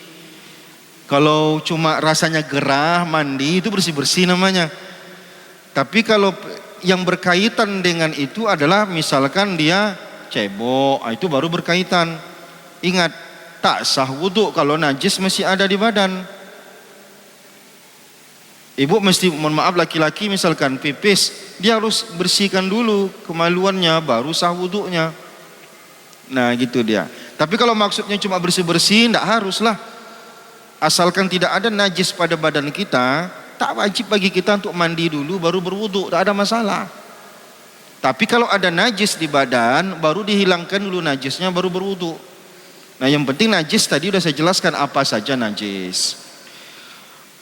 Kalau cuma rasanya gerah mandi itu bersih-bersih namanya. Tapi kalau yang berkaitan dengan itu adalah misalkan dia cebok, itu baru berkaitan. Ingat, tak sah wudhu kalau najis masih ada di badan. Ibu mesti, mohon maaf, laki-laki misalkan pipis, dia harus bersihkan dulu kemaluannya baru sah wudhunya. Nah gitu dia. Tapi kalau maksudnya cuma bersih-bersih, tidak haruslah. Asalkan tidak ada najis pada badan kita, tak wajib bagi kita untuk mandi dulu baru berwudhu, tak ada masalah. Tapi kalau ada najis di badan, baru dihilangkan dulu najisnya baru berwudhu. Nah yang penting najis tadi udah saya jelaskan apa saja najis.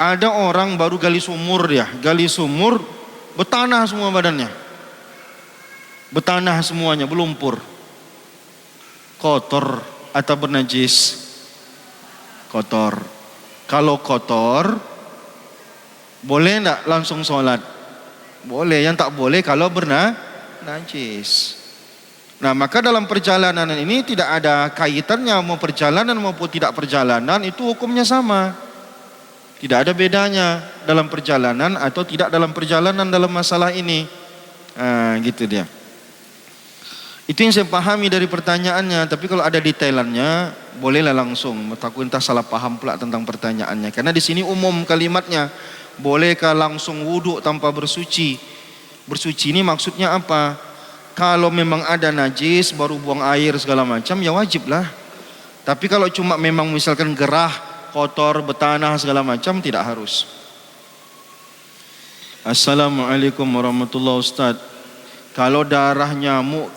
Ada orang baru gali sumur, ya gali sumur, bertanah semua badannya, bertanah semuanya, berlumpur. Kotor atau bernajis? Kotor. Kalau kotor, boleh enggak langsung sholat? Boleh. Yang tak boleh kalau bernajis. Nah maka dalam perjalanan ini tidak ada kaitannya mau perjalanan maupun tidak perjalanan, itu hukumnya sama. Tidak ada bedanya dalam perjalanan atau tidak dalam perjalanan dalam masalah ini. Gitu dia. Itu yang saya pahami dari pertanyaannya. Tapi kalau ada detailannya, bolehlah langsung. Takut entah salah paham pula tentang pertanyaannya. Karena di sini umum kalimatnya. Bolehkah langsung wudhu tanpa bersuci? Bersuci ini maksudnya apa? Kalau memang ada najis baru buang air segala macam, ya wajiblah. Tapi kalau cuma memang misalkan gerah, kotor, bertanah segala macam, tidak harus. Assalamualaikum warahmatullahi wabarakatuh. Kalau darah nyamuk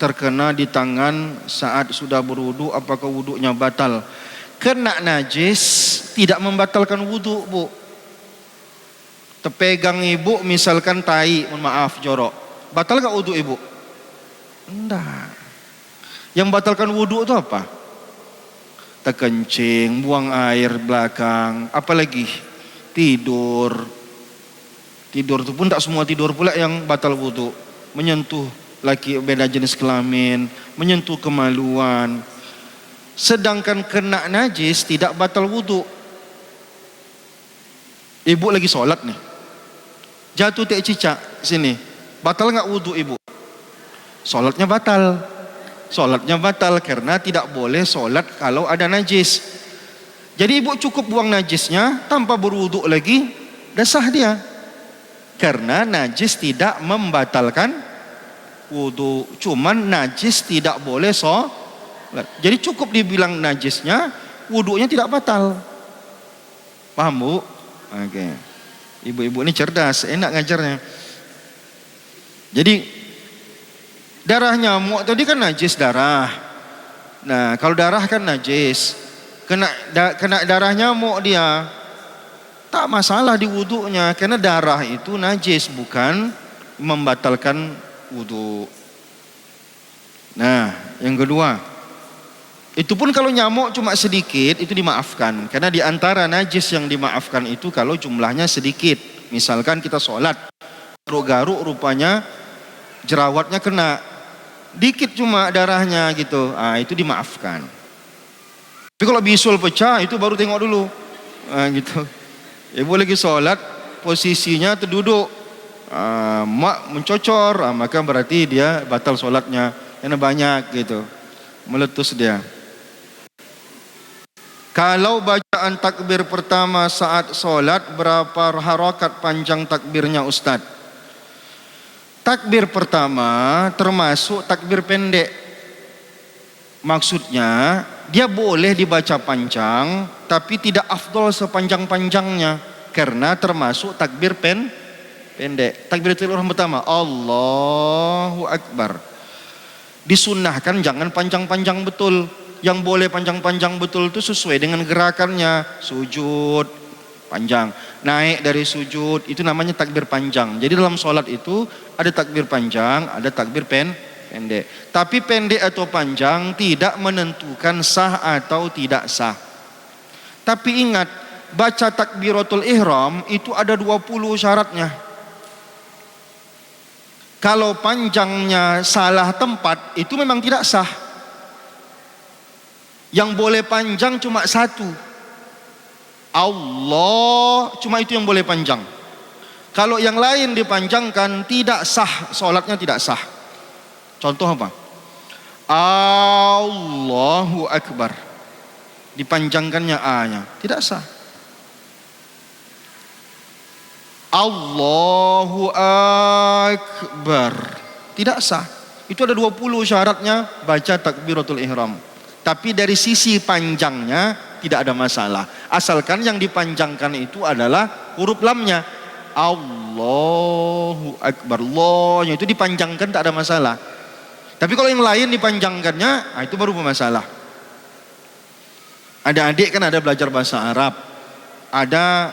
terkena di tangan saat sudah berwudu, apakah wudunya batal? Kena najis tidak membatalkan wudu, Bu. Terpegang ibu misalkan tai, mohon maaf, jorok, batal gak wudu ibu? Enggak. Yang batalkan wudu itu apa? Terkencing, buang air belakang, apalagi tidur. Tidur itu pun tak semua tidur pula yang batal wudu. Menyentuh laki beda jenis kelamin, menyentuh kemaluan. Sedangkan kena najis tidak batal wudu. Ibu lagi sholat nih, jatuh teh cicak sini, batal nggak wudu ibu? Sholatnya batal. Sholatnya batal karena tidak boleh sholat kalau ada najis. Jadi ibu cukup buang najisnya tanpa berwudu lagi, dah sah dia. Karena najis tidak membatalkan wudu, cuman najis tidak boleh sholat. Jadi cukup dibilang najisnya, wudunya tidak batal. Paham Bu? Oke. Ibu-ibu ini cerdas, enak ngajarnya. Jadi darah nyamuk tadi kan najis darah. Nah kalau darah kan najis, kena darah nyamuk dia, tak masalah di wudunya karena darah itu najis, bukan membatalkan wudu. Nah yang kedua, itu pun kalau nyamuk cuma sedikit itu dimaafkan, karena di antara najis yang dimaafkan itu kalau jumlahnya sedikit. Misalkan kita sholat, garuk-garuk rupanya jerawatnya kena, dikit cuma darahnya gitu, itu dimaafkan. Tapi kalau bisul pecah itu baru tengok dulu, gitu. Ibu lagi sholat, posisinya terduduk, mak mencocor, maka berarti dia batal sholatnya, karena banyak gitu, meletus dia. Kalau bacaan takbir pertama saat sholat, berapa harakat panjang takbirnya Ustadz? Takbir pertama termasuk takbir pendek. Maksudnya dia boleh dibaca panjang, tapi tidak afdol sepanjang-panjangnya, karena termasuk takbir pendek. Takbiratul ihram pertama, Allahu Akbar. Disunnahkan jangan panjang-panjang betul. Yang boleh panjang-panjang betul itu sesuai dengan gerakannya. Sujud panjang, naik dari sujud, itu namanya takbir panjang. Jadi dalam sholat itu ada takbir panjang, ada takbir pendek. Tapi pendek atau panjang tidak menentukan sah atau tidak sah. Tapi ingat, baca takbiratul ihram itu ada 20 syaratnya. Kalau panjangnya salah tempat, itu memang tidak sah. Yang boleh panjang cuma satu, Allah, cuma itu yang boleh panjang. Kalau yang lain dipanjangkan tidak sah, sholatnya tidak sah. Contoh apa? Allahu Akbar, dipanjangkannya A-nya, tidak sah. Allahu Akbar, tidak sah. Itu ada 20 syaratnya baca takbiratul ihram. Tapi dari sisi panjangnya tidak ada masalah. Asalkan yang dipanjangkan itu adalah huruf lamnya. Allahu Akbar, Allahnya itu dipanjangkan, tak ada masalah. Tapi kalau yang lain dipanjangkannya, itu baru bermasalah. Ada adik kan ada belajar bahasa Arab. Ada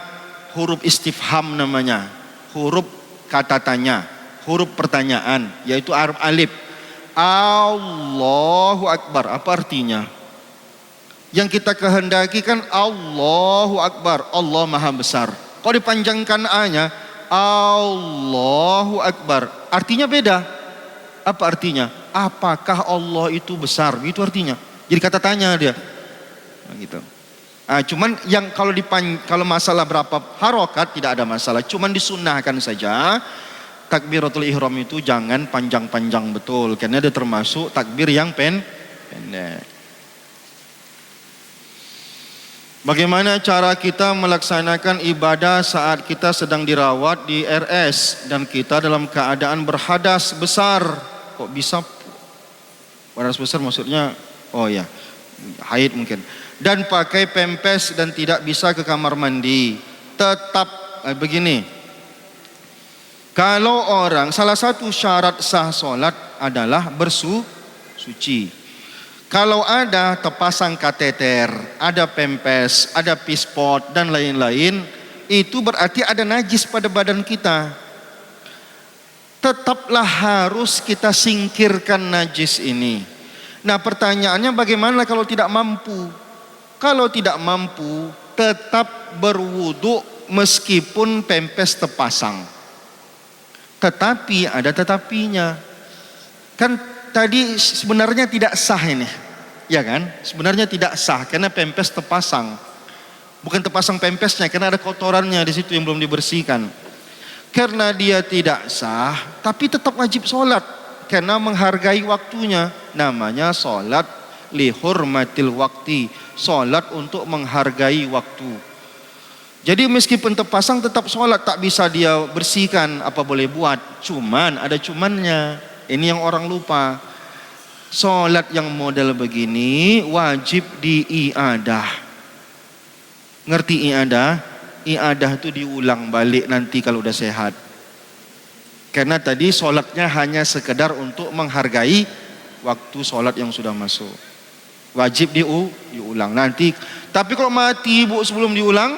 huruf istifham namanya, huruf kata tanya, huruf pertanyaan, yaitu alif. Allahu Akbar, apa artinya? Yang kita kehendaki kan Allahu Akbar, Allah Maha Besar. Kalau dipanjangkan A-nya, Allahu Akbar, artinya beda. Apa artinya? Apakah Allah itu besar? Itu artinya. Jadi kata tanya dia. Nah, gitu. Cuman yang kalau masalah berapa harokat tidak ada masalah. Cuman disunnahkan saja. Takbiratul ihram itu jangan panjang-panjang betul, karena dia termasuk takbir yang pendek. Bagaimana cara kita melaksanakan ibadah saat kita sedang dirawat di RS dan kita dalam keadaan berhadas besar? Kok bisa berhadas besar maksudnya? Oh ya, haid mungkin. Dan pakai pempes dan tidak bisa ke kamar mandi. Tetap begini. Kalau orang, salah satu syarat sah solat adalah bersuci. Kalau ada terpasang kateter, ada pempes, ada pispot dan lain-lain, itu berarti ada najis pada badan kita. Tetaplah harus kita singkirkan najis ini. Nah, pertanyaannya bagaimana kalau tidak mampu? Kalau tidak mampu, tetap berwudu meskipun pempes terpasang. Tetapi ada tetapinya. Kan tadi sebenarnya tidak sah ini. Ya kan? Sebenarnya tidak sah karena pempes terpasang. Bukan terpasang pempesnya, karena ada kotorannya di situ yang belum dibersihkan. Karena dia tidak sah, tapi tetap wajib sholat. Karena menghargai waktunya. Namanya sholat lihurmatil wakti. Sholat untuk menghargai waktu. Jadi meskipun terpasang tetap sholat, tak bisa dia bersihkan, apa boleh buat. Cuman ada cumannya, ini yang orang lupa. Sholat yang model begini wajib diiadah. Ngerti iadah? Iadah itu diulang balik nanti kalau udah sehat. Karena tadi sholatnya hanya sekedar untuk menghargai waktu sholat yang sudah masuk. Wajib diulang nanti. Tapi kalau mati ibu sebelum diulang,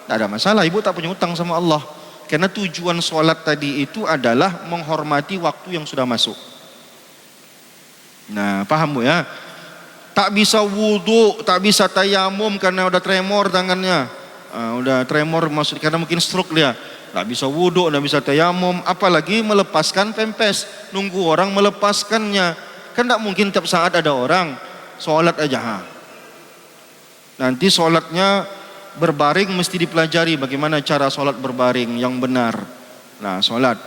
tak ada masalah, ibu tak punya utang sama Allah. Karena tujuan sholat tadi itu adalah menghormati waktu yang sudah masuk. Nah, paham bu ya? Tak bisa wudu, tak bisa tayamum karena udah tremor tangannya. Udah tremor maksud karena mungkin stroke dia. Tak bisa wudu, tak bisa tayamum, apalagi melepaskan pempes. Nunggu orang melepaskannya. Kan tak mungkin tiap saat ada orang sholat aja. Nanti sholatnya berbaring mesti dipelajari bagaimana cara sholat berbaring yang benar. Nah, sholat.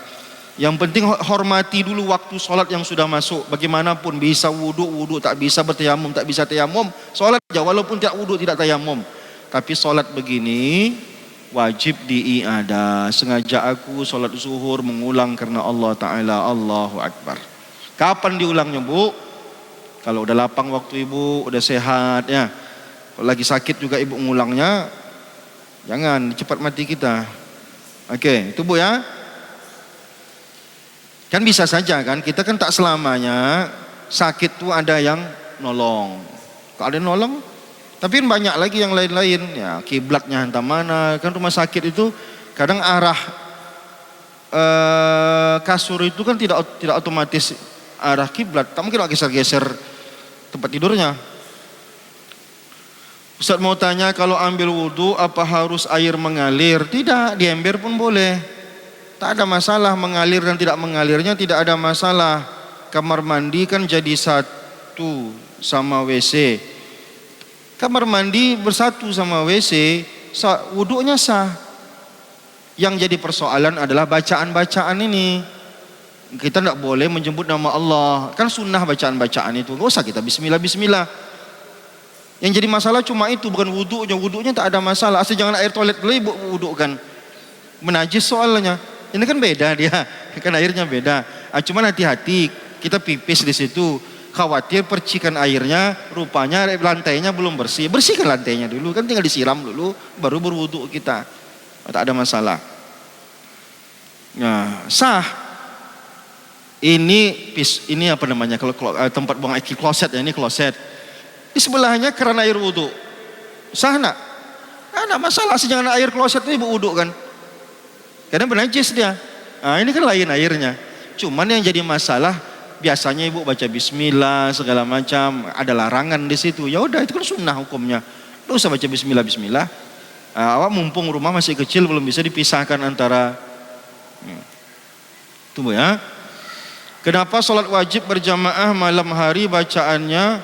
Yang penting hormati dulu waktu sholat yang sudah masuk. Bagaimanapun bisa wudu, tak bisa bertayamum, tak bisa tayamum. Sholat aja walaupun tidak wudu, tidak tayamum. Tapi sholat begini wajib diiadah. Sengaja aku sholat zuhur mengulang karena Allah Ta'ala, Allahu Akbar. Kapan diulangnya bu? Kalau udah lapang waktu ibu, udah sehat ya. Kalau lagi sakit juga ibu ngulangnya, jangan cepat mati kita. Oke, itu Bu ya. Kan bisa saja kan, kita kan tak selamanya sakit tuh ada yang nolong. Kalau ada yang nolong, tapi banyak lagi yang lain-lain. Ya, kiblatnya entah mana. Kan rumah sakit itu kadang arah kasur itu kan tidak otomatis arah kiblat. Tak mungkin geser-geser tempat tidurnya. Ustaz mau tanya, kalau ambil wudhu apa harus air mengalir? Tidak, di ember pun boleh. Tak ada masalah, mengalir dan tidak mengalirnya tidak ada masalah. Kamar mandi kan jadi satu sama WC. Kamar mandi bersatu sama WC, wudhunya sah. Yang jadi persoalan adalah bacaan-bacaan ini. Kita tidak boleh menyebut nama Allah. Kan sunnah bacaan-bacaan itu. Gak usah kita bismillah. Yang jadi masalah cuma itu, bukan wudhunya. Wudhunya tak ada masalah. Asal jangan air toilet dulu ibu wudhu kan. Menajis soalnya. Ini kan beda dia. Kan airnya beda. Cuman hati-hati. Kita pipis di situ. Khawatir percikan airnya, rupanya lantainya belum bersih. Bersihkan lantainya dulu. Kan tinggal disiram dulu. Baru berwudhu kita. Tak ada masalah. Nah, sah. Ini apa namanya? Kalau tempat buang air, kloset ya, ini kloset. Di sebelahnya keran air wudhu. Sah nak? Ada masalah, jangan air kloset itu ibu wudhu kan. Karena bernajis dia. Nah, ini kan lain airnya. Cuman yang jadi masalah biasanya ibu baca bismillah segala macam, ada larangan di situ. Ya udah, itu kan sunnah hukumnya. Tidak usah baca bismillah. Awak mumpung rumah masih kecil belum bisa dipisahkan antara itu Bu ya. Kenapa sholat wajib berjamaah malam hari bacanya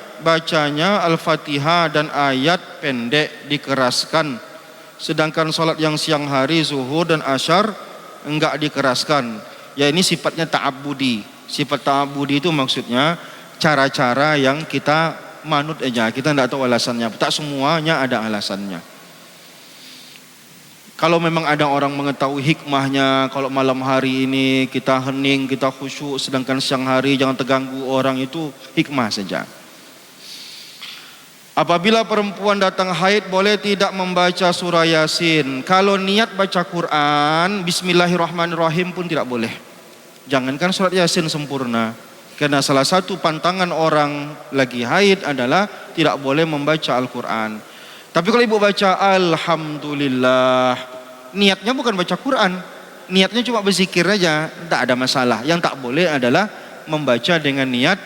Al-Fatihah dan ayat pendek dikeraskan, sedangkan sholat yang siang hari zuhur dan asyar enggak dikeraskan? Ya ini sifatnya ta'abbudi. Sifat ta'abbudi itu maksudnya cara-cara yang kita manut aja, kita tidak tahu alasannya. Tak semuanya ada alasannya. Kalau memang ada orang mengetahui hikmahnya, kalau malam hari ini kita hening, kita khusyuk, sedangkan siang hari jangan terganggu orang, itu hikmah saja. Apabila perempuan datang haid boleh tidak membaca surah Yasin? Kalau niat baca Quran, bismillahirrahmanirrahim pun tidak boleh. Jangankan surat Yasin sempurna. Karena salah satu pantangan orang lagi haid adalah tidak boleh membaca Al-Quran. Tapi kalau ibu baca Alhamdulillah, niatnya bukan baca Quran, niatnya cuma berzikir aja, tidak ada masalah. Yang tak boleh adalah membaca dengan niat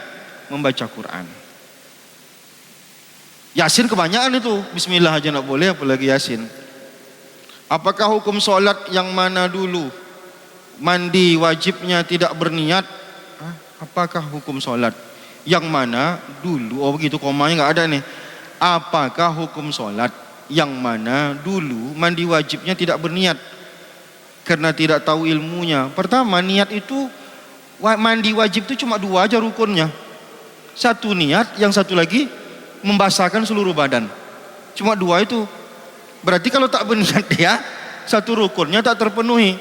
membaca Quran. Yasin kebanyakan itu, bismillah aja tidak boleh, apalagi Yasin. Apakah hukum sholat yang mana dulu? Mandi wajibnya tidak berniat. Apakah hukum sholat yang mana dulu? Oh begitu, komanya nggak ada nih. Apakah hukum sholat yang mana dulu mandi wajibnya tidak berniat karena tidak tahu ilmunya? Pertama, niat itu, mandi wajib itu cuma dua aja rukunnya. Satu niat, yang satu lagi membasahkan seluruh badan. Cuma dua itu. Berarti kalau tak berniat dia, satu rukunnya tak terpenuhi.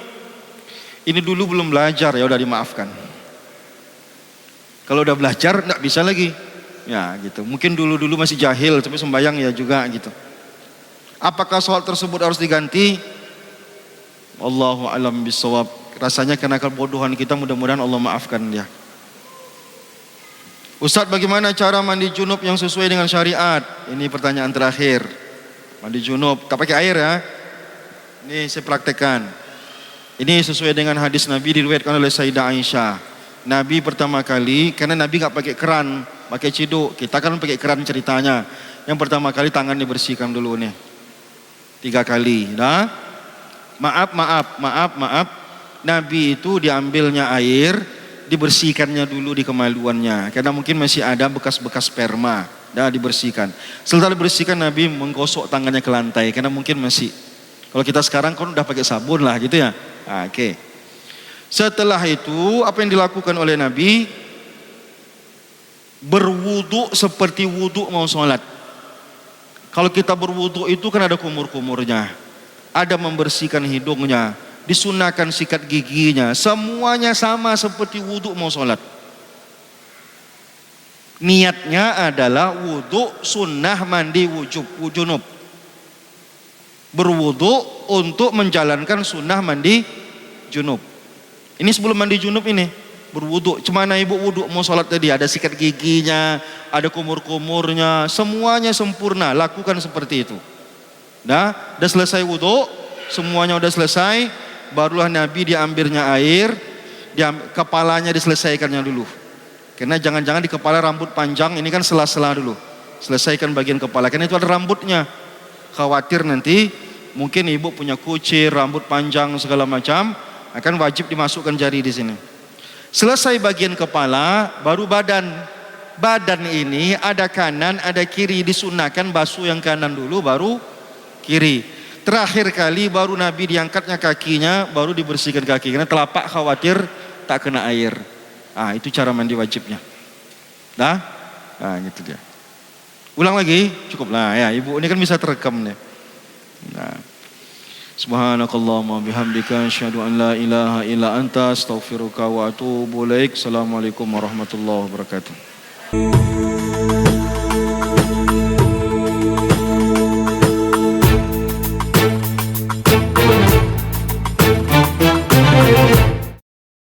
Ini dulu belum belajar, ya udah dimaafkan. Kalau udah belajar nggak bisa lagi. Ya gitu. Mungkin dulu masih jahil tapi sembahyang ya juga gitu. Apakah sholat tersebut harus diganti? Allahu a'lam bishawab. Rasanya karena kebodohan kita, mudah-mudahan Allah maafkan dia. Ustaz, bagaimana cara mandi junub yang sesuai dengan syariat? Ini pertanyaan terakhir. Mandi junub tak pakai air ya. Ini saya praktekkan. Ini sesuai dengan hadis Nabi diriwayatkan oleh Sayyidah Aisyah. Nabi pertama kali, karena Nabi nggak pakai keran, pakai ciduk. Kita kan pakai keran ceritanya. Yang pertama kali tangan dibersihkan dulu nih. 3 kali. Nah, maaf. Nabi itu diambilnya air, dibersihkannya dulu di kemaluannya. Karena mungkin masih ada bekas-bekas sperma. Dah dibersihkan. Setelah dibersihkan Nabi menggosok tangannya ke lantai. Karena mungkin masih. Kalau kita sekarang kan udah pakai sabun lah gitu ya. Oke. Setelah itu apa yang dilakukan oleh Nabi? Berwudu seperti wudu mau sholat. Kalau kita berwudu itu kan ada kumur-kumurnya, ada membersihkan hidungnya, disunahkan sikat giginya, semuanya sama seperti wudu mau sholat. Niatnya adalah wudhu sunnah mandi junub. Berwudhu untuk menjalankan sunnah mandi junub. Ini sebelum mandi junub ini berwudhu. Cemana ibu wudhu mau sholat tadi, ada sikat giginya, ada kumur-kumurnya, semuanya sempurna. Lakukan seperti itu. Udah selesai wudhu, semuanya udah selesai, barulah Nabi diambilnya air, kepalanya diselesaikannya dulu. Karena jangan-jangan di kepala rambut panjang, ini kan sela-sela dulu. Selesaikan bagian kepala, karena itu ada rambutnya. Khawatir nanti mungkin ibu punya kucir, rambut panjang segala macam, akan wajib dimasukkan jari di sini. Selesai bagian kepala, baru badan. Badan ini ada kanan, ada kiri, disunahkan basuh yang kanan dulu, baru kiri. Terakhir kali baru Nabi diangkatnya kakinya, baru dibersihkan kaki. Karena telapak khawatir tak kena air. Itu cara mandi wajibnya. Gitu dia. Ulang lagi, cukup lah ya. Ibu ini kan bisa terekam nih. Subhanakallahumma bihamdika asyhadu an la ilaha illa anta astaghfiruka wa atubu ilaik. Assalamualaikum warahmatullahi wabarakatuh.